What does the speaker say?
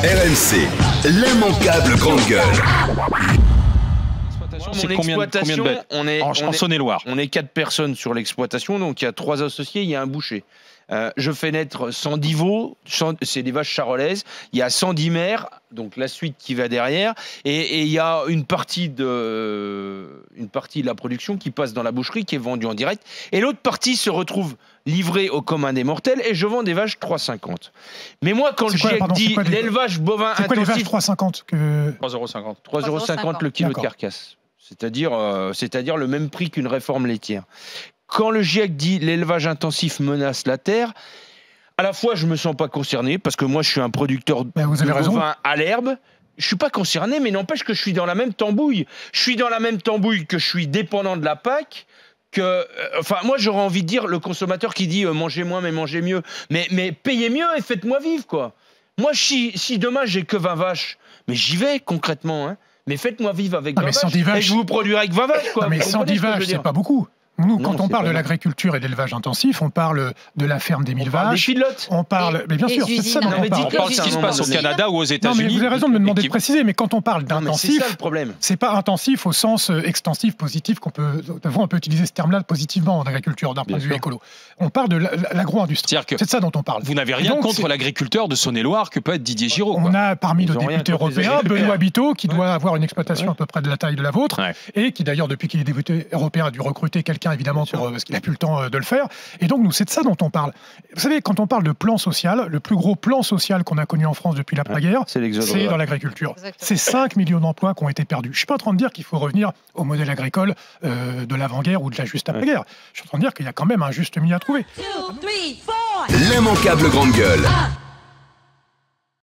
RMC, l'immanquable grande gueule. C'est combien de bêtes en Saône-et-Loire? On est 4 personnes sur l'exploitation, donc il y a 3 associés, il y a un boucher. Je fais naître 110 veaux, c'est des vaches charolaises, il y a 110 mères, donc la suite qui va derrière, et il y a une partie de la production qui passe dans la boucherie, qui est vendue en direct, et l'autre partie se retrouve livrée au commun des mortels, et je vends des vaches 3,50. Mais moi, quand le GIEC dit l'élevage bovin intensif... C'est quoi les vaches 3,50 que... 3,50 €. 3,50 € le kilo de carcasse. C'est-à-dire le même prix qu'une réforme laitière. Quand le GIEC dit l'élevage intensif menace la terre, à la fois je me sens pas concerné parce que moi je suis un producteur de bovins à l'herbe. Je suis pas concerné, mais n'empêche que je suis dans la même tambouille. Je suis dans la même tambouille que je suis dépendant de la PAC. Moi j'aurais envie de dire le consommateur qui dit mangez moins mais mangez mieux. Mais payez mieux et faites-moi vivre quoi. Moi si demain j'ai que 20 vaches, mais j'y vais concrètement hein. Mais faites-moi vivre avec 20 vaches et je vous produirai avec 20 vaches quoi. Non, mais 110 vaches c'est pas beaucoup. Nous, quand on parle de l'agriculture et d'élevage intensif, on parle de la ferme des 1000 vaches. On parle, mais bien sûr, c'est ça dont on parle. On parle de ce qui se passe au Canada ou aux États-Unis. Non, mais vous avez raison de me demander de préciser, mais quand on parle d'intensif, c'est ça le problème. C'est pas intensif au sens extensif, positif, on peut utiliser ce terme-là positivement en agriculture d'un point de vue écolo. On parle de l'agro-industrie. C'est de ça dont on parle. Vous n'avez rien contre l'agriculteur de Saône-et-Loire que peut être Didier Giraud. On a parmi nos députés européens Benoît Biteau qui doit avoir une exploitation à peu près de la taille de la vôtre et qui d'ailleurs depuis qu'il est député européen a dû recruter quelqu'un évidemment parce qu'il n'a plus le temps de le faire. Et donc, nous, c'est de ça dont on parle. Vous savez, quand on parle de plan social, le plus gros plan social qu'on a connu en France depuis l'après-guerre, c'est dans l'agriculture. C'est 5 millions d'emplois qui ont été perdus. Je ne suis pas en train de dire qu'il faut revenir au modèle agricole de l'avant-guerre ou de la juste après-guerre. Je suis en train de dire qu'il y a quand même un juste milieu à trouver. L'immanquable grande gueule.